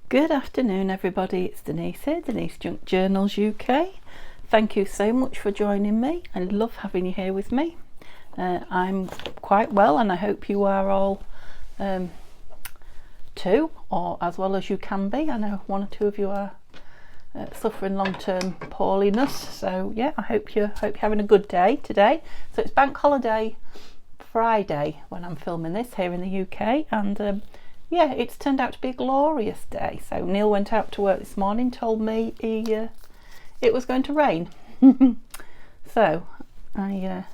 Good afternoon everybody, it's Denise here, Denise Junk Journals UK. Thank you so much for joining me. I love having you here with me. I'm quite well and I hope you are all too, or as well as you can be. I know one or two of you are suffering long-term poorliness, so yeah, I hope you're having a good day today. So it's Bank Holiday Friday when I'm filming this here in the UK, and yeah, it's turned out to be a glorious day. So Neil went out to work this morning, told me it was going to rain. So I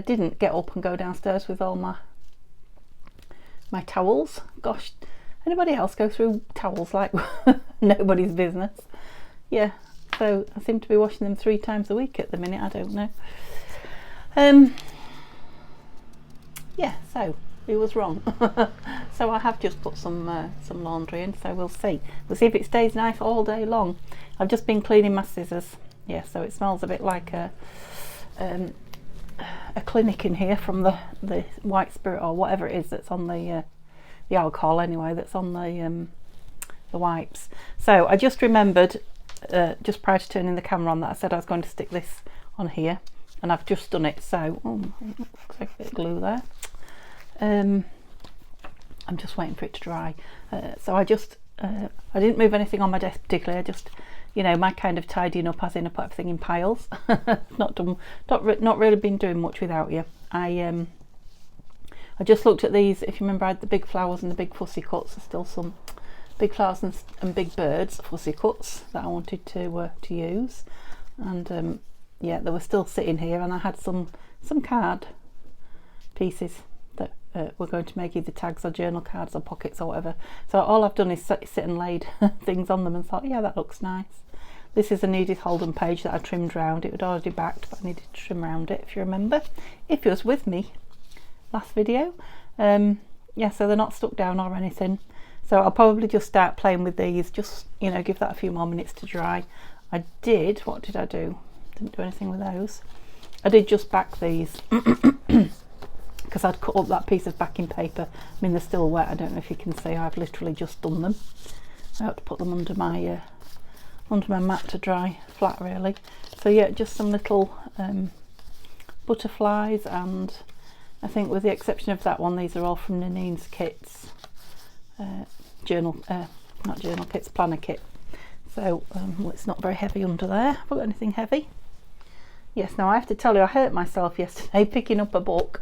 didn't get up and go downstairs with all my towels. Gosh, anybody else go through towels like nobody's business? Yeah, so I seem to be washing them 3 times a week at the minute. I don't know. Yeah, so he was wrong. So I have just put some laundry in, so we'll see if it stays nice all day long. I've just been cleaning my scissors. Yeah, so it smells a bit like a clinic in here from the white spirit or whatever it is that's on the alcohol anyway, that's on the wipes. So I just remembered just prior to turning the camera on that I said I was going to stick this on here, and I've just done it. So it looks like a bit of glue there. I'm just waiting for it to dry. So I didn't move anything on my desk particularly. I just, you know, my kind of tidying up, as in I put everything in piles. Not really been doing much without you. I just looked at these. If you remember, I had the big flowers and the big fussy cuts. There's still some big flowers and big birds fussy cuts that I wanted to use, and yeah, they were still sitting here, and I had some card pieces that we're going to make either tags or journal cards or pockets or whatever. So all I've done is sit and laid things on them and thought, yeah, that looks nice. This is an Edith Holden page that I trimmed round. It was already backed, but I needed to trim around it, if you remember, if you was with me last video. Yeah, so they're not stuck down or anything. So I'll probably just start playing with these, just, you know, give that a few more minutes to dry. What did I do? Didn't do anything with those. I did just back these because I'd cut up that piece of backing paper. I mean, they're still wet. I don't know if you can see, I've literally just done them. I have to put them under my mat to dry flat, really. So yeah, just some little butterflies, and I think with the exception of that one, these are all from Nanine's kits. Not journal kits, planner kit. So well, it's not very heavy under there. Have I got anything heavy? Yes. Now I have to tell you, I hurt myself yesterday picking up a book.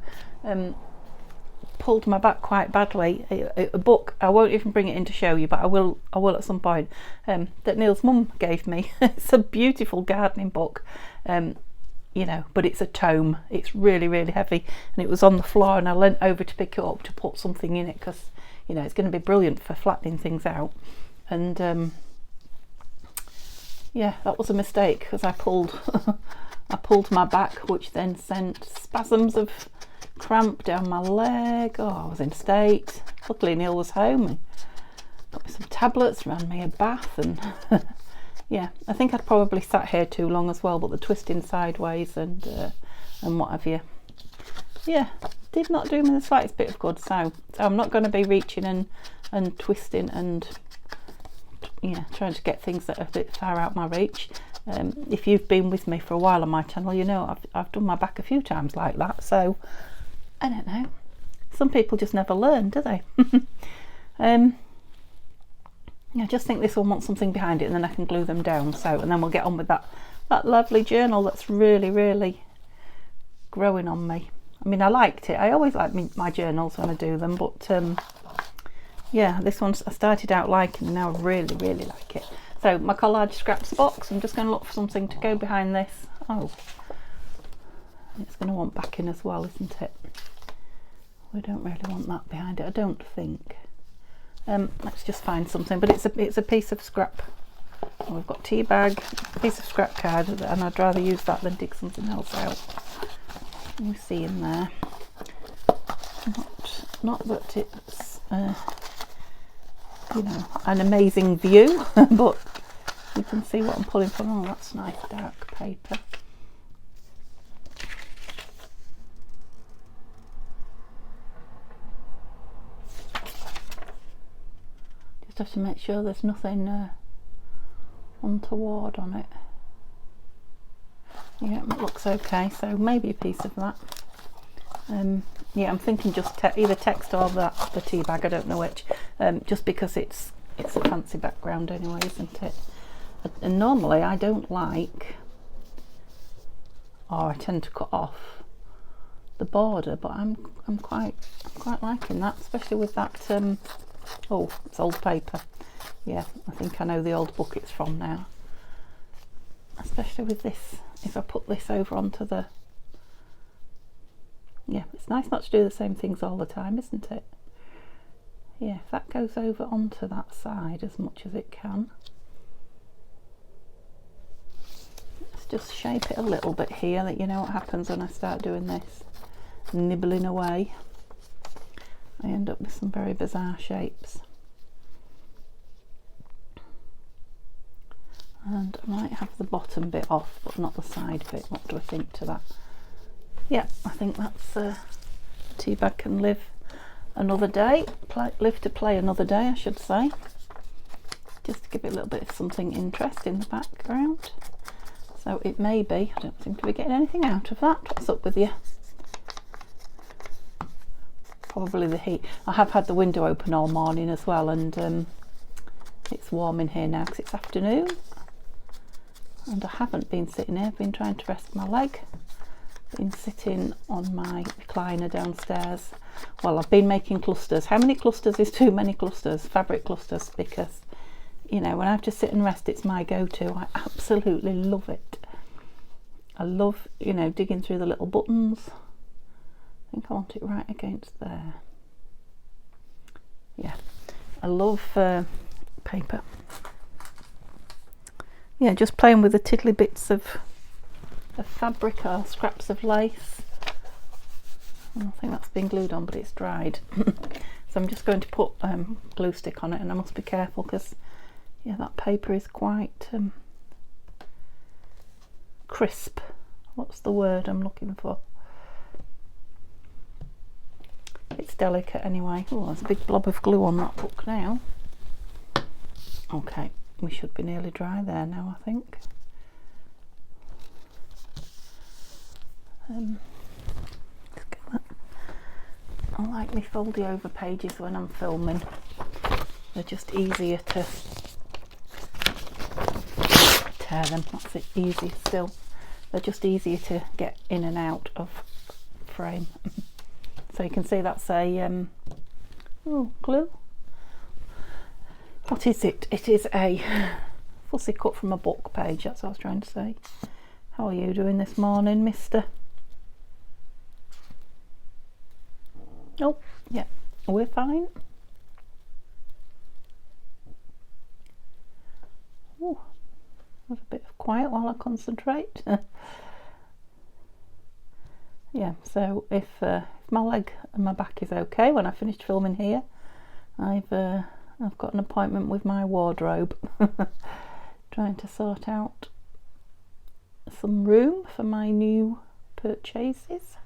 Pulled my back quite badly. A book, I won't even bring it in to show you, but I will at some point, that Neil's mum gave me. It's a beautiful gardening book, you know, but it's a tome. It's really, really heavy, and it was on the floor, and I leant over to pick it up to put something in it because, you know, it's going to be brilliant for flattening things out. And yeah, that was a mistake because I pulled I pulled my back, which then sent spasms of cramp down my leg. Oh, I was in a state. Luckily Neil was home and got me some tablets, ran me a bath, and yeah, I think I'd probably sat here too long as well, but the twisting sideways and what have you, yeah, did not do me the slightest bit of good. So I'm not going to be reaching and twisting and, yeah, trying to get things that are a bit far out my reach. If you've been with me for a while on my channel, you know I've done my back a few times like that. So I don't know, some people just never learn, do they? Yeah, I just think this one wants something behind it, and then I can glue them down. So, and then we'll get on with that lovely journal that's really, really growing on me. I mean, I liked it. I always like my journals when I do them, but yeah, this one I started out liking, and now I really, really like it. So my collage scraps box, I'm just going to look for something to go behind this. Oh, it's going to want backing as well, isn't it? We don't really want that behind it, I don't think. Let's just find something, but it's a piece of scrap. Oh, we've got tea bag, a piece of scrap card, and I'd rather use that than dig something else out. Let me see in there. Not that it's you know, an amazing view, but you can see what I'm pulling from. Oh, that's nice dark paper. have to make sure there's nothing untoward on it. Yeah, it looks okay, so maybe a piece of that. Yeah, I'm thinking just either text or the tea bag, I don't know which, just because it's a fancy background anyway, isn't it? And normally I don't like, or I tend to cut off the border, but I'm quite liking that, especially with that. Oh, it's old paper. Yeah, I think I know the old book it's from now. Especially with this, if I put this over onto the, yeah, it's nice not to do the same things all the time, isn't it? Yeah, if that goes over onto that side as much as it can. Let's just shape it a little bit here, that you know what happens when I start doing this, nibbling away. I end up with some very bizarre shapes. And I might have the bottom bit off, but not the side bit. What do I think to that? Yeah, I think that's the tea bag can live another day. Live to play another day, I should say. Just to give it a little bit of something interesting in the background. So it may be. I don't seem to be getting anything out of that. What's up with you? Probably the heat. I have had the window open all morning as well, and it's warm in here now because it's afternoon. And I haven't been sitting here, I've been trying to rest my leg. Been sitting on my recliner downstairs. Well, I've been making clusters. How many clusters is too many clusters? Fabric clusters, because, you know, when I have to sit and rest, it's my go-to. I absolutely love it. I love, you know, digging through the little buttons. I think I want it right against there. Yeah, I love paper. Yeah, just playing with the tiddly bits of fabric or scraps of lace. I don't think that's been glued on, but it's dried. So I'm just going to put glue stick on it, and I must be careful because, yeah, that paper is quite crisp. What's the word I'm looking for? It's delicate anyway. Oh, there's a big blob of glue on that book now. Okay, we should be nearly dry there now, I think. I like me foldy over pages when I'm filming. They're just easier to tear them. That's it, easier still. They're just easier to get in and out of frame. So you can see that's a glue. What is it? It is a fussy cut from a book page. That's what I was trying to say. How are you doing this morning, mister? Oh, yeah, we're fine. Oh, there's a bit of quiet while I concentrate. Yeah, so if my leg and my back is okay when I finished filming here, I've got an appointment with my wardrobe. Trying to sort out some room for my new purchases.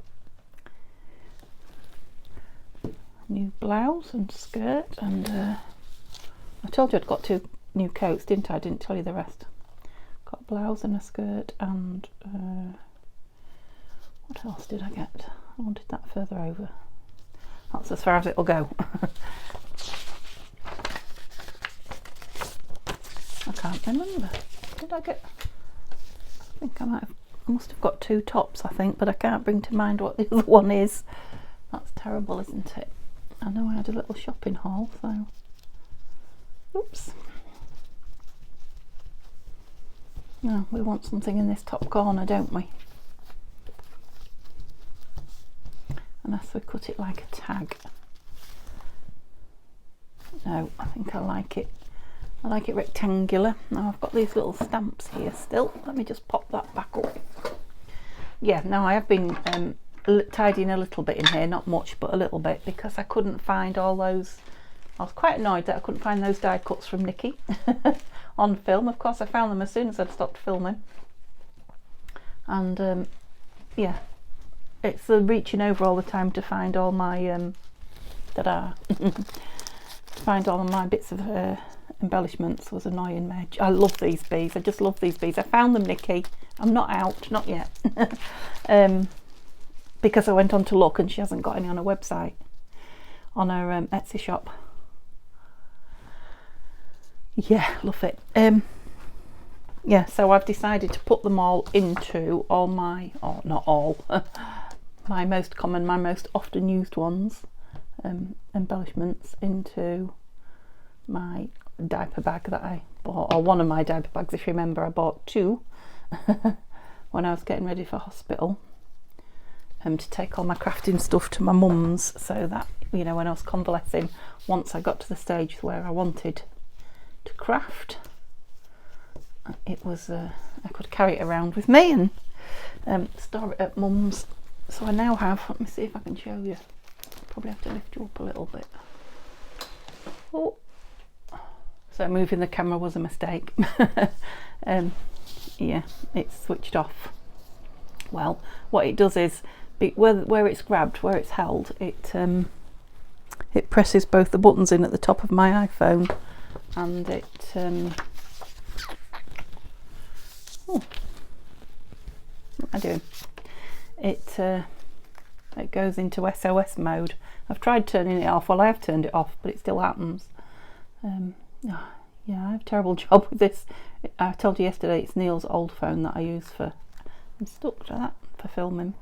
New blouse and skirt, and I told you I'd got 2 new coats, didn't I? I didn't tell you the rest. Got a blouse and a skirt, and what else did I get? I wanted that further over. That's as far as it'll go. I can't remember. Did I get? I think I must have got 2 tops, I think, but I can't bring to mind what the other one is. That's terrible, isn't it? I know I had a little shopping haul, so oops. No, we want something in this top corner, don't we? Unless we cut it like a tag. No, I think I like it. I like it rectangular. Now I've got these little stamps here still. Let me just pop that back up. Yeah, now I have been tidying a little bit in here, not much, but a little bit, because I couldn't find all those. I was quite annoyed that I couldn't find those die cuts from Nikki on film. Of course I found them as soon as I'd stopped filming, and yeah, it's reaching over all the time to find all my ta-da find all of my bits of embellishments was annoying me. I love these bees. I just love these bees. I found them, Nikki. I'm not out, not yet. Because I went on to look and she hasn't got any on her website, on her Etsy shop. Yeah, love it. Yeah, so I've decided to put them all into all my, or not all, my most common, my most often used ones, embellishments, into my diaper bag that I bought, or one of my diaper bags. If you remember, I bought two when I was getting ready for hospital, to take all my crafting stuff to my mum's, so that, you know, when I was convalescing, once I got to the stage where I wanted to craft, it was I could carry it around with me and store it at mum's. So I now have, let me see if I can show you, probably have to lift you up a little bit. Oh, so moving the camera was a mistake. Yeah, it's switched off. Well, what it does is, where it's grabbed, where it's held, it presses both the buttons in at the top of my iPhone, and it oh, what am I doing? It goes into SOS mode. I've tried turning it off. Well, I have turned it off, but it still happens. Yeah, I have a terrible job with this. I told you yesterday, it's Neil's old phone that I use for, I'm stuck to that for filming.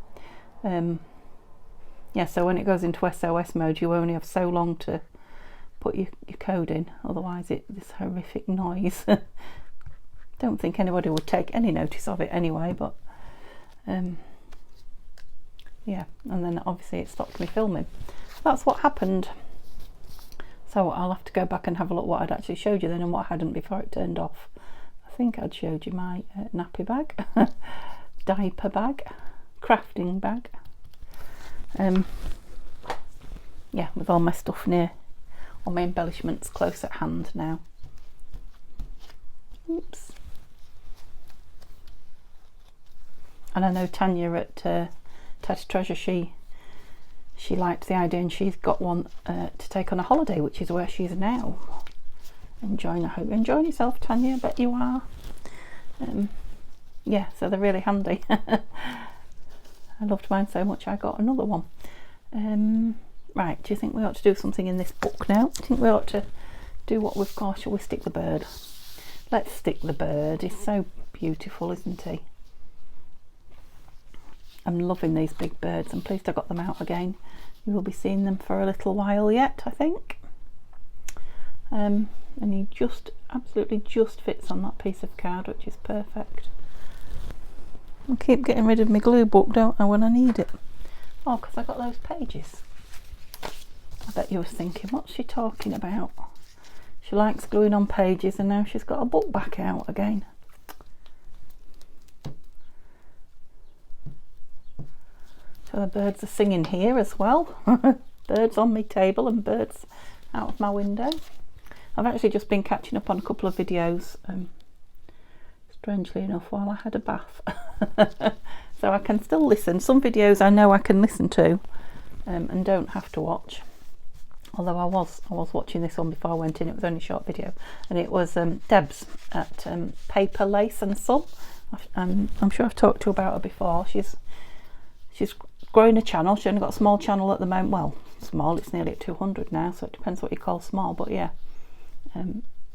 Yeah, so when it goes into SOS mode, you only have so long to put your code in, otherwise this horrific noise. Don't think anybody would take any notice of it anyway, but yeah, and then obviously it stopped me filming. That's what happened. So I'll have to go back and have a look what I'd actually showed you then and what I hadn't before it turned off. I think I'd showed you my nappy bag, diaper bag, crafting bag. Yeah, with all my stuff near, all my embellishments close at hand now. Oops. And I know Tania at Tattytreasure, she liked the idea, and she's got one to take on a holiday, which is where she's now. Enjoying, I hope you're enjoying yourself, Tanya, I bet you are. Yeah, so they're really handy. I loved mine so much I got another one. Right, do you think we ought to do something in this book now? Do you think we ought to do what we've got? Shall we stick the bird? Let's stick the bird. He's so beautiful, isn't he? I'm loving these big birds. I'm pleased I got them out again. You will be seeing them for a little while yet, I think. And he just absolutely just fits on that piece of card, which is perfect. I keep getting rid of my glue book, don't I, when I need it? Oh, because I got those pages. I bet you was thinking, what's she talking about? She likes gluing on pages, and now she's got a book back out again. So the birds are singing here as well. Birds on my table and birds out of my window. I've actually just been catching up on a couple of videos, strangely enough, while I had a bath. So I can still listen. Some videos I know I can listen to and don't have to watch. Although I was watching this one before I went in. It was only a short video, and it was Deb's at Paper, Lace and Son. I'm sure I've talked to her about her before. She's growing a channel. She's only got a small channel at the moment. Well, small, it's nearly at 200 now, so it depends what you call small, but yeah.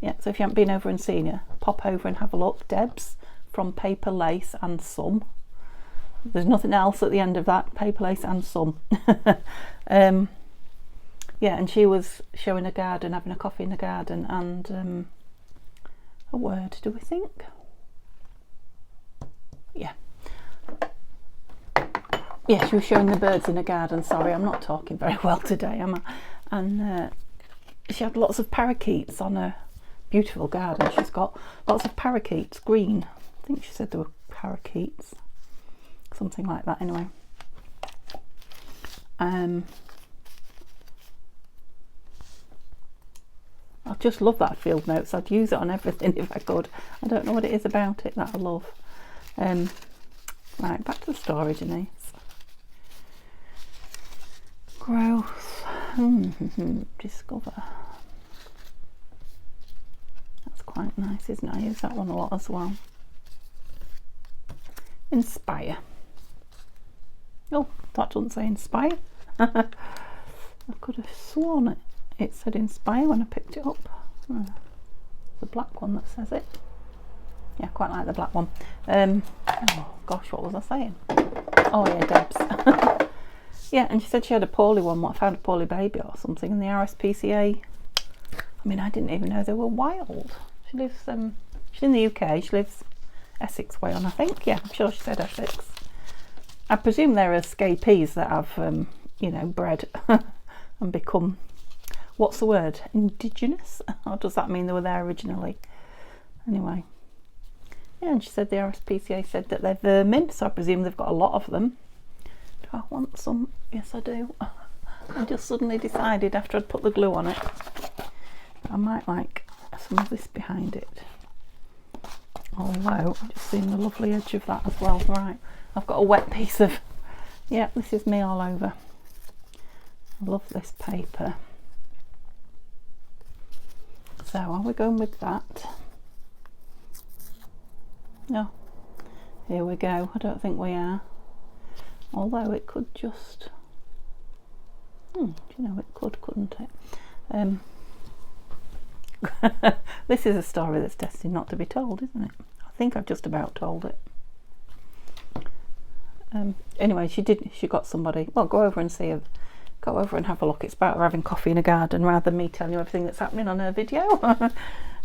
Yeah, so if you haven't been over and seen her, pop over and have a look. Deb's from Paper, Lace and Some. There's nothing else at the end of that. Paper, Lace and Some. Yeah, and she was showing a garden, having a coffee in the garden, and a word, do we think? Yeah. Yeah, she was showing the birds in the garden. Sorry, I'm not talking very well today, am I? And she had lots of parakeets on her beautiful garden. She's got lots of parakeets, green. I think she said there were parakeets. Something like that, anyway. I just love that field notes. I'd use it on everything if I could. I don't know what it is about it that I love. Right, back to the story, Denise. Growth. Discover. quite nice, isn't it? I use that one a lot as well. Inspire. Oh, that doesn't say inspire. I could have sworn it said inspire when I picked it up. The black one that says it. Yeah, I quite like the black one. Oh gosh, what was I saying? Oh yeah, Debs. Yeah, and she said she had a poorly one. What, found a poorly baby or something, and the RSPCA. I mean, I didn't even know they were wild. She lives. She's in the UK. She lives Essex way on, I think. Yeah, I'm sure she said Essex. I presume they're escapees that have, you know, bred and become, what's the word, indigenous? Or does that mean they were there originally? Anyway. Yeah, and she said the RSPCA said that they're vermin, so I presume they've got a lot of them. Do I want some? Yes, I do. I just suddenly decided after I'd put the glue on it, I might like some of this behind it. Although, I've just seen the lovely edge of that as well. Right, I've got a wet piece of, yeah, this is me all over. I love this paper. So, are we going with that? No. Here we go. I don't think we are. Although it could just... you know, it could, couldn't it? This is a story that's destined not to be told, isn't it? I think I've just about told it. Anyway, she got somebody. Well, go over and see her. Go over and have a look. It's about her having coffee in a garden rather than me telling you everything that's happening on her video. If you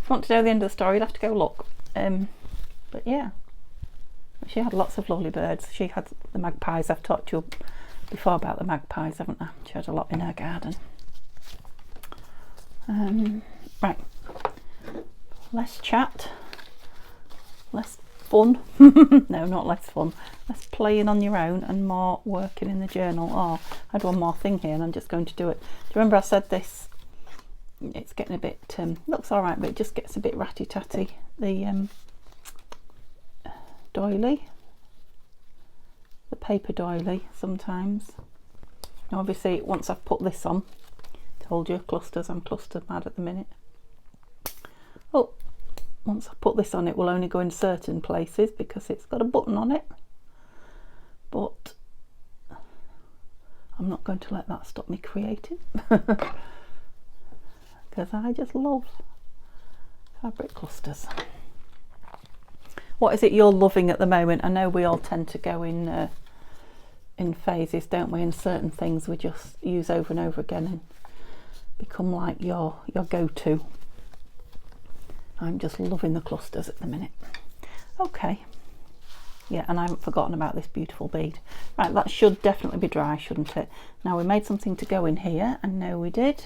want to know the end of the story, you'll have to go look. But yeah, she had lots of lovely birds. She had the magpies. I've talked to you before about the magpies, haven't I? She had a lot in her garden. Right, less chat, less fun. No, not less fun. Less playing on your own and more working in the journal. Oh, I had one more thing here and I'm just going to do it. Do you remember I said this? It's getting a bit, looks alright, but it just gets a bit ratty-tatty. The doily, the paper doily sometimes. Now obviously once I've put this on, told you, clusters, I'm clustered mad at the minute. Oh, once I put this on it will only go in certain places because it's got a button on it, but I'm not going to let that stop me creating because I just love fabric clusters. What is it you're loving at the moment? I know we all tend to go in phases, don't we? In certain things we just use over and over again and become like your go-to. I'm just loving the clusters at the minute. Okay. Yeah, and I haven't forgotten about this beautiful bead. Right, that should definitely be dry, shouldn't it? Now we made something to go in here, and no we did.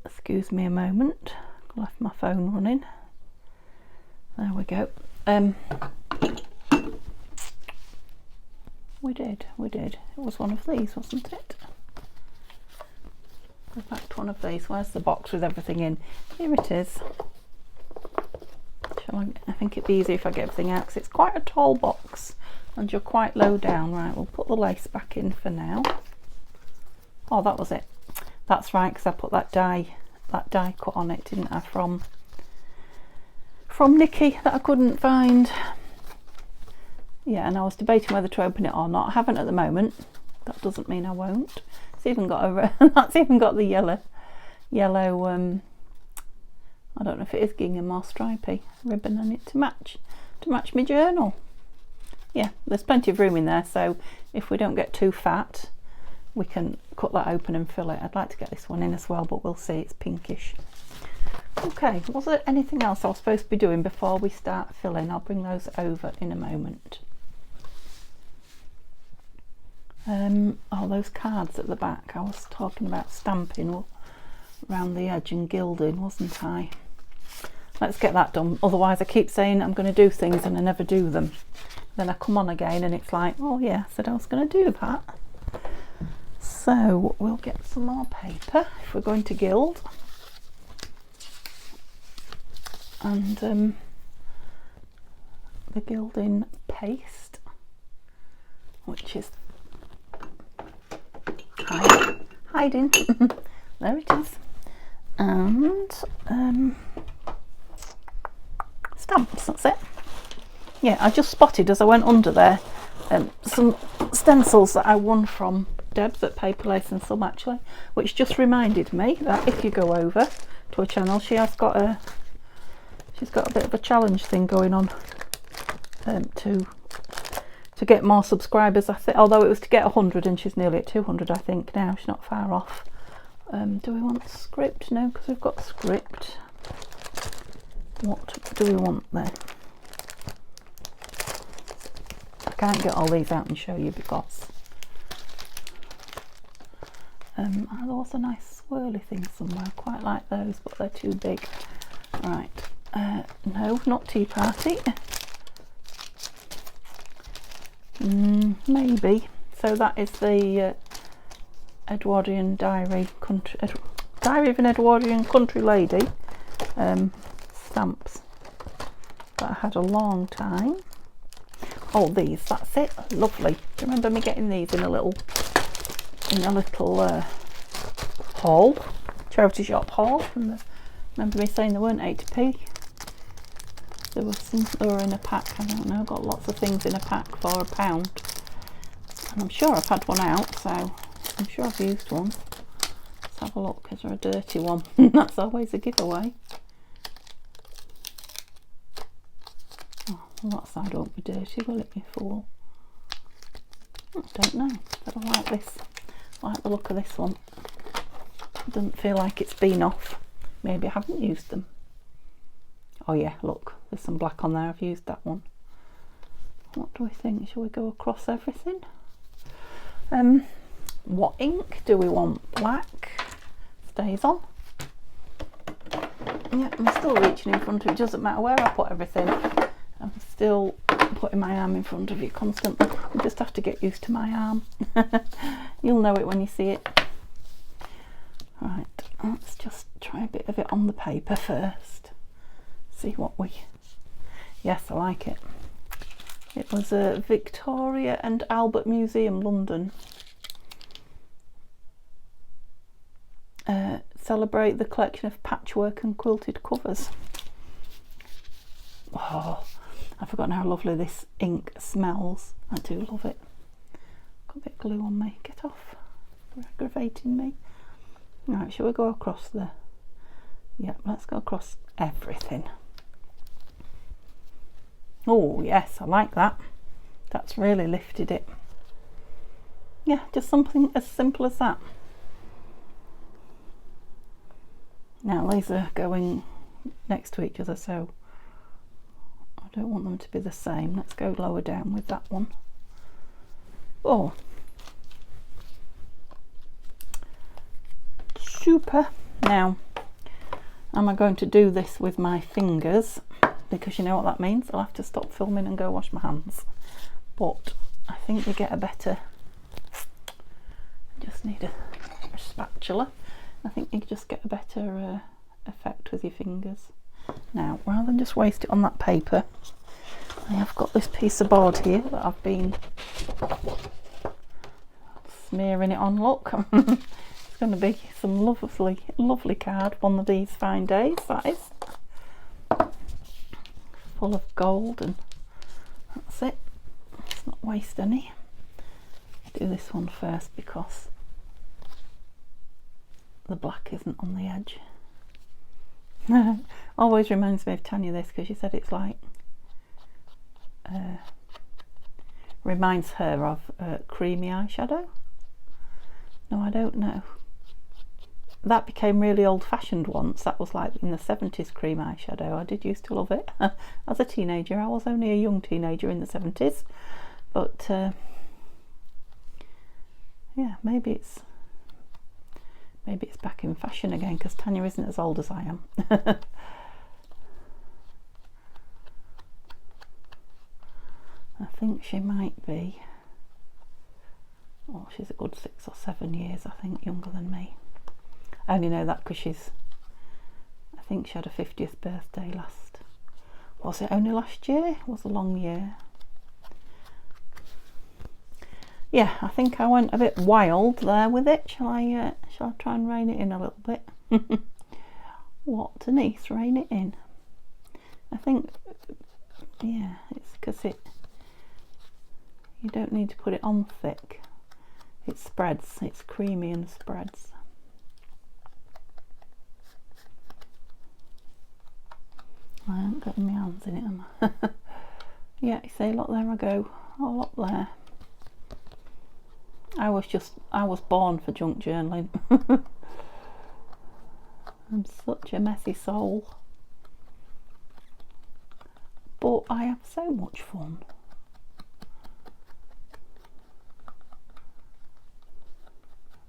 Excuse me a moment. Left my phone running. There we go. We did. It was one of these, wasn't it? In fact, one of these. Where's the box with everything in? Here it is. I think it'd be easier if I get everything out because it's quite a tall box and you're quite low down. Right, we'll put the lace back in for now. Oh, that was it. That's right, because I put that die cut on it, didn't I, from Nikki that I couldn't find. Yeah, and I was debating whether to open it or not. I haven't at the moment. That doesn't mean I won't. It's even got a that's even got the yellow I don't know if it is gingham or stripy ribbon on it to match my journal. Yeah, there's plenty of room in there, so if we don't get too fat we can cut that open and fill it. I'd like to get this one in as well, but we'll see. It's pinkish. Okay, was there anything else I was supposed to be doing before we start filling? I'll bring those over in a moment. Oh, those cards at the back. I was talking about stamping around the edge and gilding, wasn't I? Let's get that done. Otherwise I keep saying I'm going to do things and I never do them. Then I come on again and it's like, oh yeah, I said I was going to do that. So we'll get some more paper if we're going to gild. And the gilding paste, which is hiding. There it is. that's it. Yeah, I just spotted as I went under there some stencils that I won from Debs at Paper Lace and Some, actually, which just reminded me that if you go over to her channel, she's got a bit of a challenge thing going on to get more subscribers. I think, although it was to get 100 and she's nearly at 200, I think now. She's not far off. Do we want script? No, because we've got script. What do we want there? I can't get all these out and show you because there was a nice swirly thing somewhere. I quite like those, but they're too big. Right, no, not Tea Party. Maybe. So that is the Edwardian Diary of an Edwardian Country Lady stamps that I had a long time. Oh, these, that's it. Lovely. Do you remember me getting these in a little haul, charity shop haul? Remember me saying they weren't 80p? There were in a pack. I don't know. Got lots of things in a pack for £1, and I'm sure I've had one out, so I'm sure I've used one. Let's have a look. Is there a dirty one? That's always a giveaway. Well, that side won't be dirty, will it, you fool? I don't know, but I like this. I like the look of this one. It doesn't feel like it's been off. Maybe I haven't used them. Oh yeah, look, there's some black on there. I've used that one. What do we think? Shall we go across everything? What ink do we want? Black stays on. Yeah, I'm still reaching in front of you. It doesn't matter where I put everything. I'm still putting my arm in front of you constantly. You just have to get used to my arm. You'll know it when you see it. Right, let's just try a bit of it on the paper first. See what we... Yes, I like it. It was a Victoria and Albert Museum, London. Celebrate the collection of patchwork and quilted covers. Oh, I've forgotten how lovely this ink smells. I do love it. Got a bit of glue on me. Get off. You're aggravating me. Right, shall we go across the... Yeah, let's go across everything. Oh, yes, I like that. That's really lifted it. Yeah, just something as simple as that. Now, these are going next to each other, so I don't want them to be the same. Let's go lower down with that one. Oh, super. Now, am I going to do this with my fingers? Because you know what that means. I'll have to stop filming and go wash my hands. But I think you get a better... Just need a spatula. I think you just get a better effect with your fingers. Now, rather than just waste it on that paper, I have got this piece of board here that I've been smearing it on. Look, it's going to be some lovely, lovely card one of these fine days, that is. Full of gold, and that's it. Let's not waste any. Do this one first because the black isn't on the edge. Always reminds me of Tania, this, because she said it's like reminds her of creamy eyeshadow. No, I don't know. That became really old-fashioned once. That was like in the 70s, cream eyeshadow. I did used to love it as a teenager. I was only a young teenager in the 70s, but yeah, maybe it's back in fashion again, because Tania isn't as old as I am. I think she might be, oh, she's a good 6 or 7 years, I think, younger than me. I only know that because I think she had a 50th birthday was it only last year? It was a long year. Yeah, I think I went a bit wild there with it. Shall I try and rein it in a little bit? What, Denise, rein it in? I think yeah, it's because you don't need to put it on thick. It spreads, it's creamy and spreads. I haven't got my hands in it, am I? Yeah, you see, look, there I go, all up there. I was born for junk journaling. I'm such a messy soul. But I have so much fun.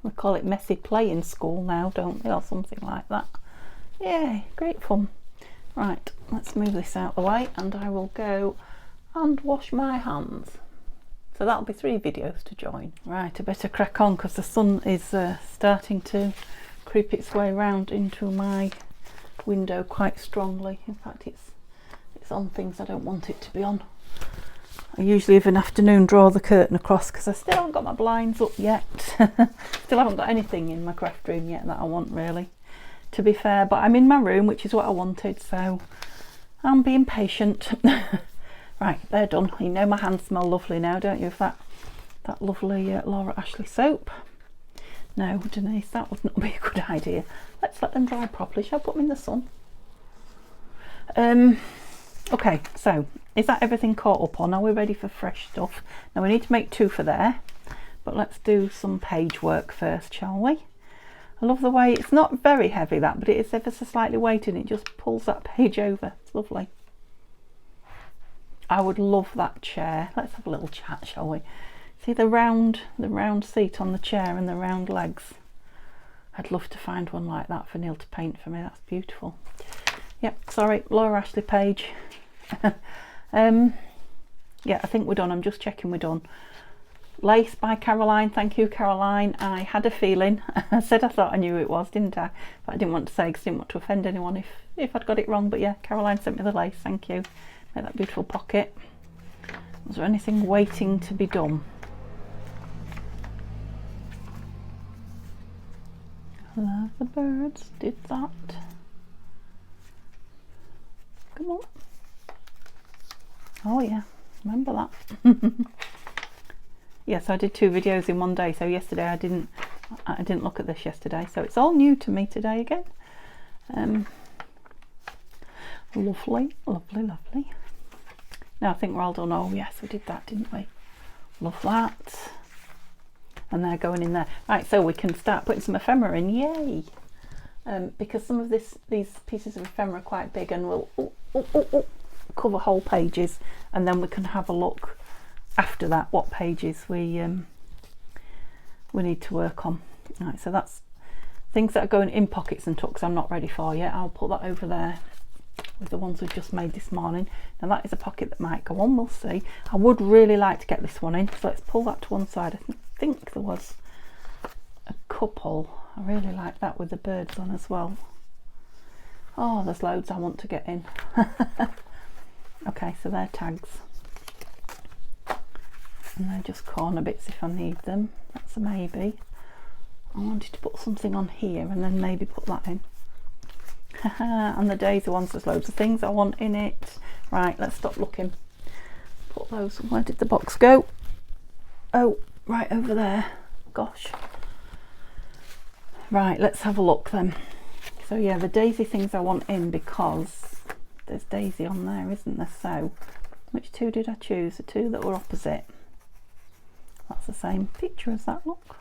We call it messy play in school now, don't we, or something like that. Yay, great fun. Right, let's move this out of the way and I will go and wash my hands. So that'll be 3 videos to join. Right, I better crack on because the sun is starting to creep its way round into my window quite strongly. In fact, it's on things I don't want it to be on. I usually of an afternoon draw the curtain across because I still haven't got my blinds up yet. Still haven't got anything in my craft room yet that I want, really, to be fair, but I'm in my room, which is what I wanted, so I'm being patient. Right, they're done. You know my hands smell lovely now, don't you, with that lovely Laura Ashley soap. No, Denise, that would not be a good idea. Let's let them dry properly. Shall I put them in the sun? Okay, so is that everything caught up on? Are we ready for fresh stuff? Now we need to make 2 for there, but let's do some page work first, shall we? I love the way it's not very heavy, that, but it is ever so slightly weighted and it just pulls that page over. It's lovely. I would love that chair. Let's have a little chat, shall we? See the round seat on the chair and the round legs. I'd love to find one like that for Neil to paint for me. That's beautiful. Yep, sorry, Laura Ashley page. Yeah, I think we're done. I'm just checking we're done. Lace by Caroline. Thank you, Caroline. I had a feeling. I said I thought I knew who it was, didn't I? But I didn't want to say because I didn't want to offend anyone if I'd got it wrong. But yeah, Caroline sent me the lace. Thank you. Make that beautiful pocket. Was there anything waiting to be done? Love the birds. Did that. Come on. Oh yeah, remember that. Yes, I did 2 videos in one day. So yesterday I didn't look at this yesterday. So it's all new to me today again. Lovely, lovely, lovely. Now I think we're all done. Oh yes, we did that, didn't we? Love that. And they're going in there. Right, so we can start putting some ephemera in. Yay! Because some of these pieces of ephemera are quite big and will cover whole pages, and then we can have a look after that what pages we need to work on. Right, so that's things that are going in pockets and tucks I'm not ready for yet. I'll put that over there with the ones we've just made this morning. Now that is a pocket that might go on, we'll see. I would really like to get this one in, so let's pull that to one side. I think there was a couple. I really like that with the birds on as well. Oh, there's loads I want to get in. Okay, so they're tags. And they're just corner bits if I need them. That's a maybe. I wanted to put something on here and then maybe put that in. And the daisy ones, there's loads of things I want in it. Right, let's stop looking. Put those, where did the box go? Oh, right over there. Gosh. Right, let's have a look then. So yeah, the daisy things I want in because there's daisy on there, isn't there? So which 2 did I choose? The 2 that were opposite. That's the same picture as that, look.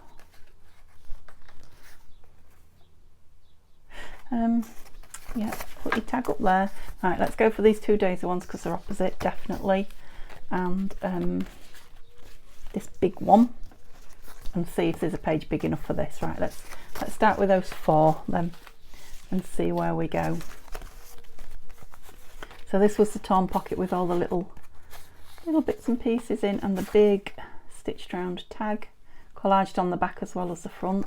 Yeah, put your tag up there. Right, let's go for these 2 daisy ones because they're opposite, definitely. And this big one, and see if there's a page big enough for this. Right, let's start with those 4 then and see where we go. So this was the torn pocket with all the little bits and pieces in, and the big stitched round tag collaged on the back as well as the front.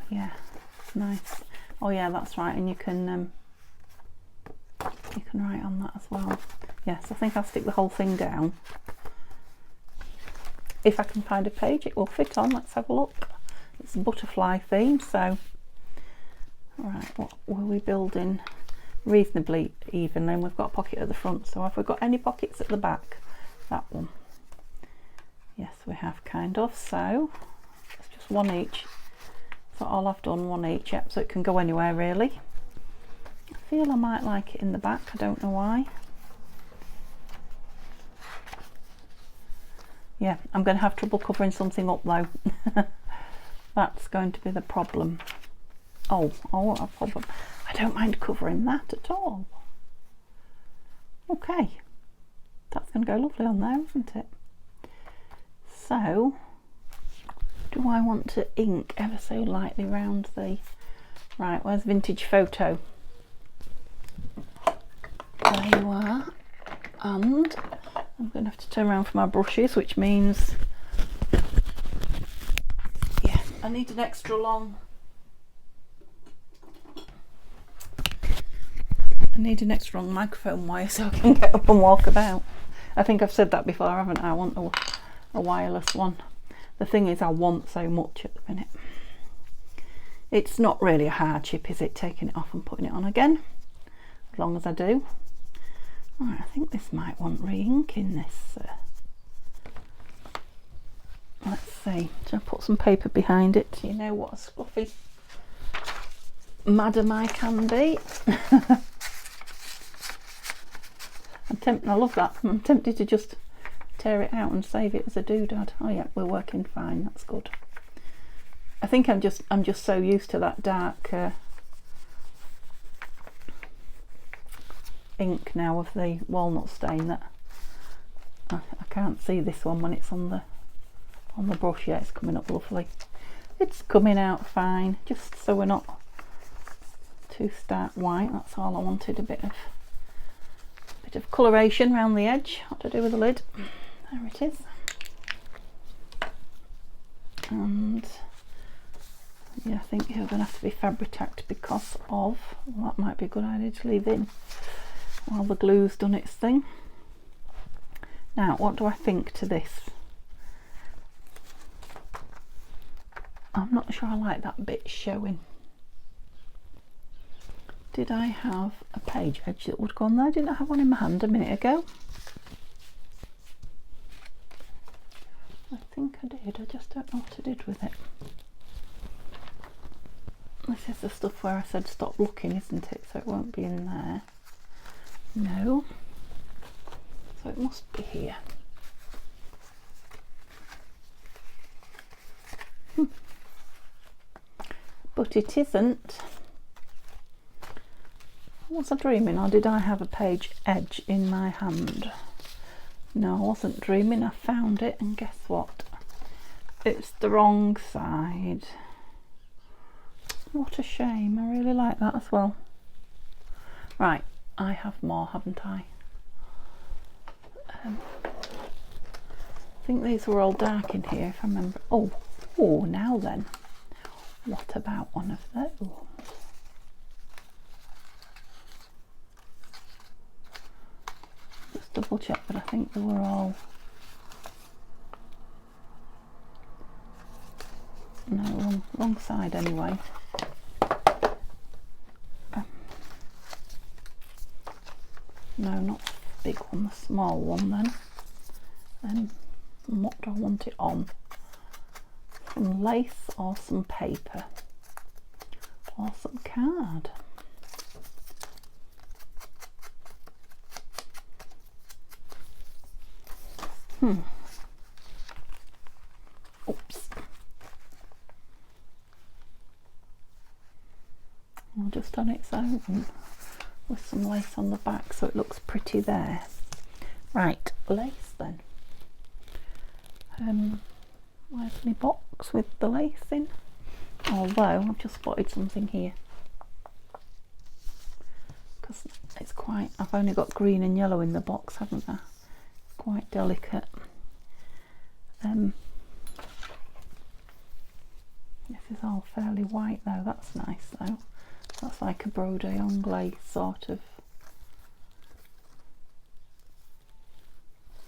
Yeah, it's nice. Oh yeah, that's right, and you can write on that as well. Yes, I think I'll stick the whole thing down. If I can find a page it will fit on. Let's have a look. It's a butterfly theme, so right, what were we building? reasonably evenly, and we've got a pocket at the front. So have we got any pockets at the back? That one. Yes, we have, kind of. So it's just one each. So all I've done, one each. Yep, so it can go anywhere really. I feel I might like it in the back, I don't know why. Yeah, I'm going to have trouble covering something up though. That's going to be the problem. Oh, a problem. I don't mind covering that at all. Okay, that's going to go lovely on there, isn't it? So, do I want to ink ever so lightly round the... Right, where's vintage photo? There you are. And I'm going to have to turn around for my brushes, which means, yeah, I need an extra long... I need an extra long microphone wire so I can get up and walk about. I think I've said that before, haven't I? I want a wireless one. The thing is, I want so much at the minute. It's not really a hardship, is it, taking it off and putting it on again? As long as I do. Right, I think this might want re-inking this. Let's see. Should I put some paper behind it? You know what a scruffy madam I can be. I love that. I'm tempted to just tear it out and save it as a doodad. Oh yeah, we're working fine. That's good. I think I'm just so used to that dark ink now of the walnut stain that I can't see this one when it's on the brush. Yeah, it's coming up lovely. It's coming out fine. Just so we're not too stark white. That's all I wanted. A bit of coloration around the edge. What to do with the lid? There it is. And yeah, I think you're going to have to be Fabri-Tac because of, well, that might be a good idea to leave in while the glue's done its thing. Now, what do I think to this? I'm not sure I like that bit showing. Did I have a page edge that would go on there? Didn't I have one in my hand a minute ago? I think I did. I just don't know what I did with it. This is the stuff where I said stop looking, isn't it? So it won't be in there. No. So it must be here. But it isn't. Was I dreaming, or did I have a page edge in my hand? No, I wasn't dreaming. I found it, and guess what? It's the wrong side. What a shame. I really like that as well. Right, I have more, haven't I? I think these were all dark in here, if I remember. Oh, now then. What about one of those? Just double check, but I think they were all... No, wrong side anyway. No, not the big one, the small one then. And what do I want it on? Some lace or some paper? Or some card? Oops. I'll just on its own with some lace on the back so it looks pretty there. Right, lace then. Where's my box with the lace in? Although I've just spotted something here. Because it's quite, I've only got green and yellow in the box, haven't I? Quite delicate. This is all fairly white though, that's nice though. That's like a Brode Anglais sort of.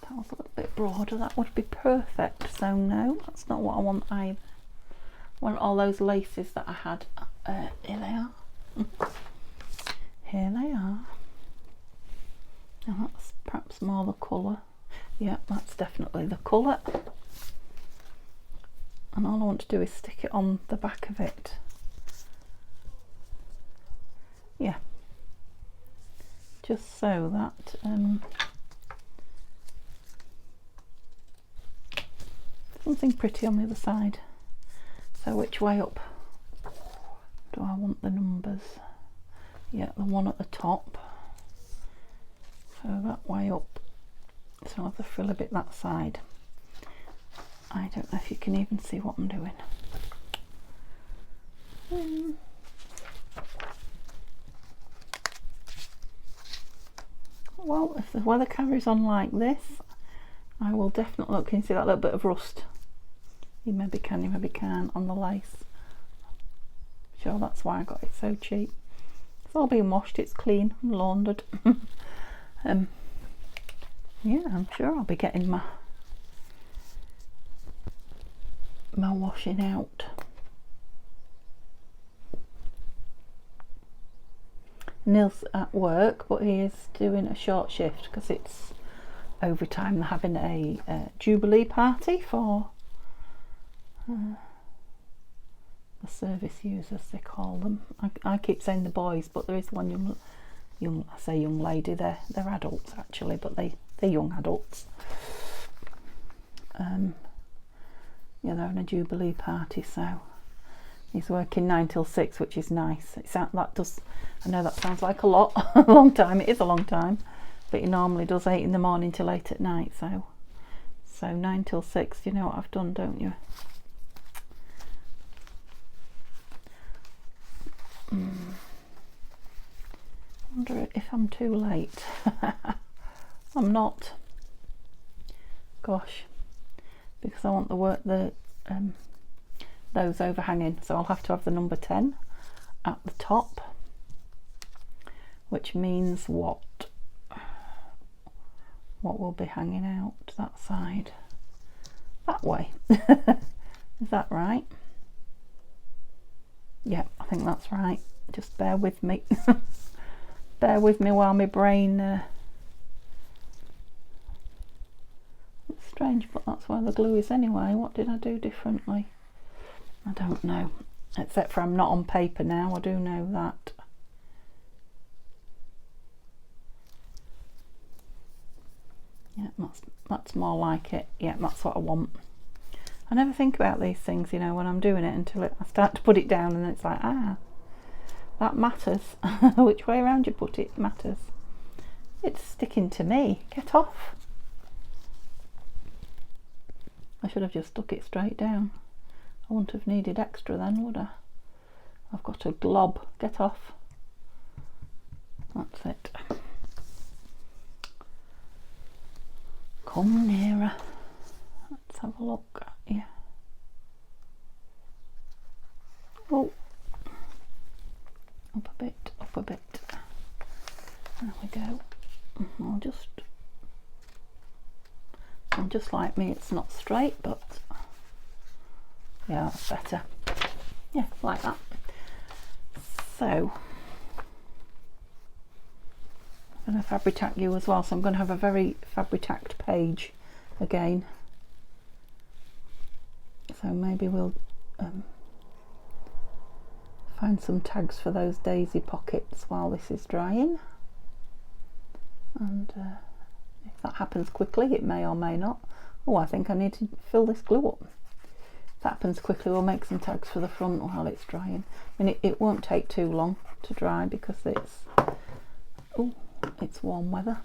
That was a little bit broader, that would be perfect. So no, that's not what I want either. I want all those laces that I had. Here they are. Here they are. Now that's perhaps more the colour. Yeah, that's definitely the colour. And all I want to do is stick it on the back of it. Yeah. Just so that something pretty on the other side. So which way up do I want the numbers? Yeah, the one at the top. So that way up. So I'll have the frill a bit that side. I don't know if you can even see what I'm doing. Well, if the weather carries on like this, I will definitely look. Can you see that little bit of rust? You maybe can, you maybe can't, on the lace. Sure, that's why I got it so cheap. It's all been washed, it's clean and laundered. Yeah, I'm sure I'll be getting my washing out. Neil's at work, but he is doing a short shift because it's overtime. They're having a jubilee party for the service users, they call them. I keep saying the boys, but there is one young I say young lady. They're adults actually, but they're young adults. Yeah, they're having a jubilee party, so he's working 9 till 6, which is nice. I know that sounds like a long time. It is a long time, but he normally does 8 in the morning till 8 at night. So 9 till 6. You know what I've done, don't you? Wonder if I'm too late. I'm not. Gosh, because I want those overhanging, so I'll have to have the number 10 at the top, which means what will be hanging out that side, that way. Is that right? Yeah, I think that's right. Just bear with me. Bear with me while my brain it's strange, but that's where the glue is anyway. What did I do differently? I don't know, except for I'm not on paper now. I do know that. Yeah, that's more like it. Yeah, that's what I want. I never think about these things, you know, when I'm doing it until I start to put it down, and it's like, that matters. Which way around you put it matters. It's sticking to me. Get off. I should have just stuck it straight down. I wouldn't have needed extra then, would I? I've got a glob. Get off. That's it. Come nearer. Let's have a look at you. Oh. Up a bit, up a bit. There we go. And just like me, it's not straight, but yeah, that's better. Yeah, like that. So I'm going to fabric-tack you as well, so I'm going to have a very fabric-tacked page again. So maybe we'll find some tags for those daisy pockets while this is drying, and if that happens quickly, it may or may not. Oh, I think I need to fill this glue up. If that happens quickly, we'll make some tags for the front while it's drying. I mean, it won't take too long to dry because it's warm weather.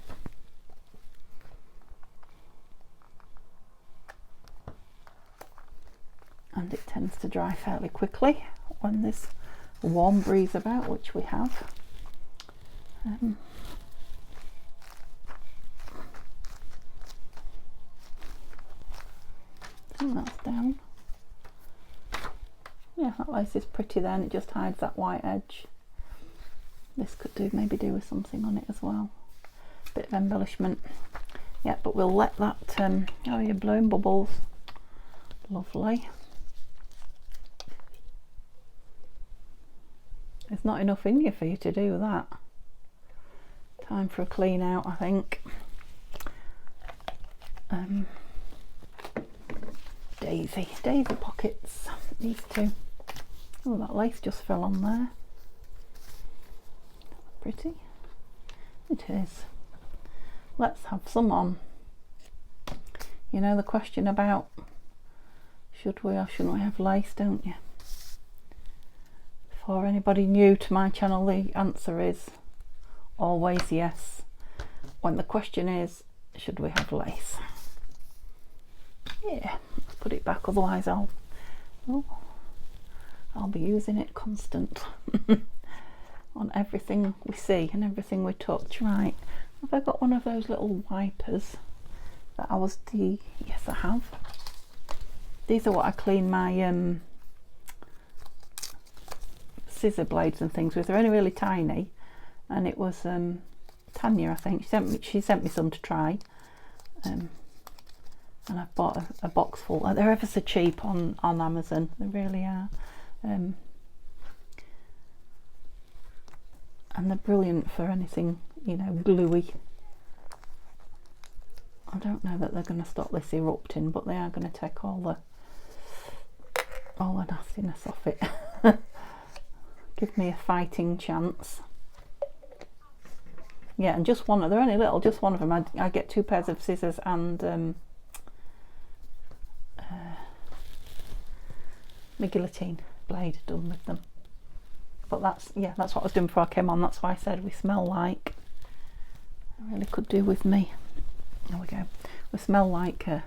And it tends to dry fairly quickly when there's a warm breeze about, which we have. I think that's down. Yeah, that lace is pretty then, it just hides that white edge. This could maybe do with something on it as well. Bit of embellishment. Yeah, but we'll let that, oh, you're blowing bubbles. Lovely. There's not enough in you for you to do that. Time for a clean out, I think. Daisy pockets, these two. Oh, that lace just fell on there. Pretty. It is. Let's have some on. You know the question about should we or shouldn't we have lace, don't you? For anybody new to my channel, the answer is always yes. When the question is, should we have lace? Yeah, let's put it back, otherwise I'll be using it constant on everything we see and everything we touch. Right, have I got one of those little wipers that I was yes, I have. These are what I clean my scissor blades and things with. They're only really tiny, and it was Tania, I think. She sent me some to try, and I've bought a box full. They're ever so cheap on Amazon. They really are, and they're brilliant for anything, you know, gluey. I don't know that they're going to stop this erupting, but they are going to take all the nastiness off it. Give me a fighting chance. Yeah, and just one of, they're only little, just one of them. I get 2 pairs of scissors and my guillotine blade done with them. But that's what I was doing before I came on. That's why I said we smell like, I really could do with me. There we go. We smell like a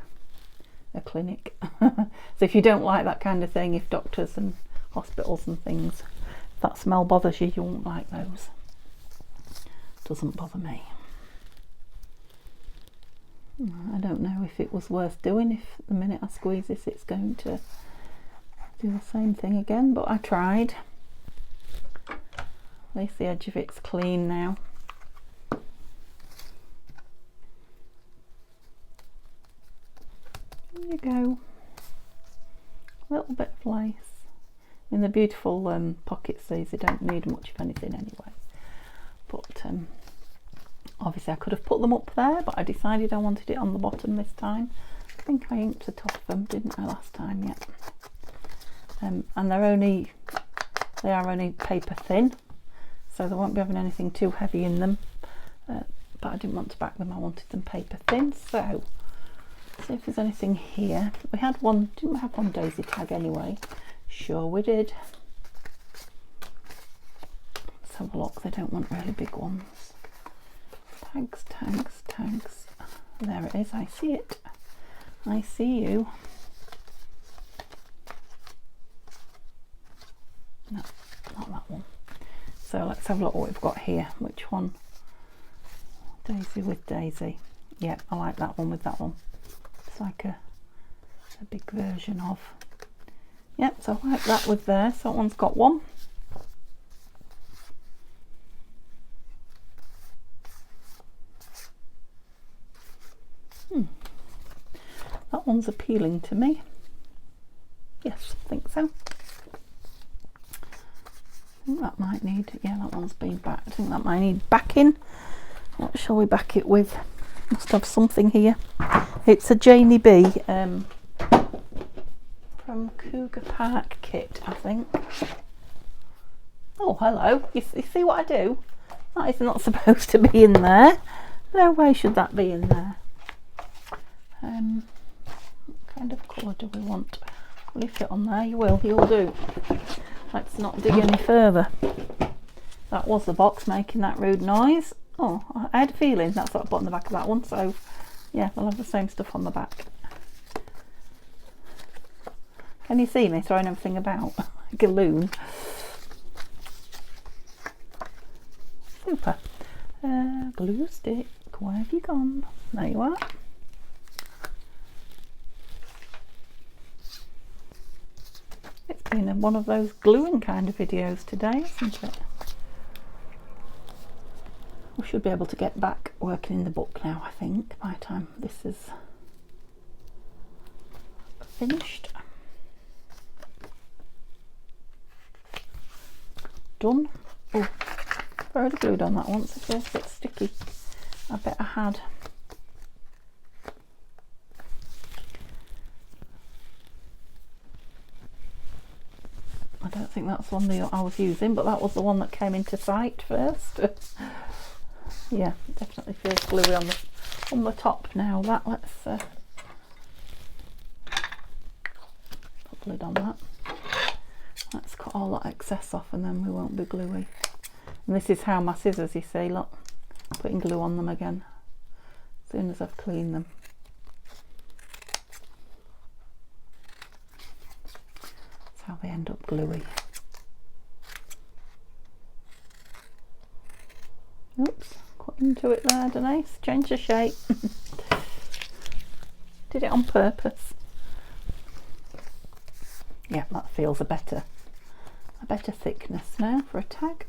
clinic. So if you don't like that kind of thing, if doctors and hospitals and things, if that smell bothers you, you won't like those. Doesn't bother me. I don't know if it was worth doing, if the minute I squeeze this it's going to do the same thing again, but I tried. At least the edge of it's clean now. There you go. A little bit of lace. I mean, the beautiful pockets, these, they don't need much of anything anyway. But obviously I could have put them up there, but I decided I wanted it on the bottom this time. I think I inked the top of them, didn't I, last time? Yet. And they are only paper thin, so they won't be having anything too heavy in them. But I didn't want to back them, I wanted them paper thin. So see if there's anything here. We had one, didn't we have one daisy tag anyway? Sure we did. Let's have a look. They don't want really big ones. Tags, tags, tags. There it is. I see it. I see you. No, not that one. So let's have a look what we've got here. Which one? Daisy with daisy. Yeah, I like that one with that one. It's like a big version of. Yep, so I like that with there. So that one's got one. That one's appealing to me. Yes, I think so. I think that might need, yeah, that one's been back. I think that might need backing. What shall we back it with? Must have something here. It's a Janie B from Cougar Park kit, I think. Oh, hello. You see what I do? That is not supposed to be in there. No way should that be in there. What kind of colour do we want? Will you fit on there? You will. You'll do. Let's not dig any further. That was the box making that rude noise. Oh, I had a feeling that's what I put on the back of that one. So, yeah, we'll have the same stuff on the back. Can you see me throwing everything about like a loon? Super. Glue stick, where have you gone? There you are. It's been one of those gluing kind of videos today, isn't it? We should be able to get back working in the book now, I think, by the time this is finished. Done. Oh, I've already glued on that once. It feels a bit sticky. I bet I had. I don't think that's one that I was using, but that was the one that came into sight first. Yeah, definitely feels gluey on the top now. That, let's put lid on that. Let's cut all that excess off and then we won't be gluey. And this is how my scissors, you see, look, putting glue on them again as soon as I've cleaned them. That's how they end up gluey. Oops, cut into it there, Denise. Change the shape. Did it on purpose. Yeah, that feels a better thickness now for a tag.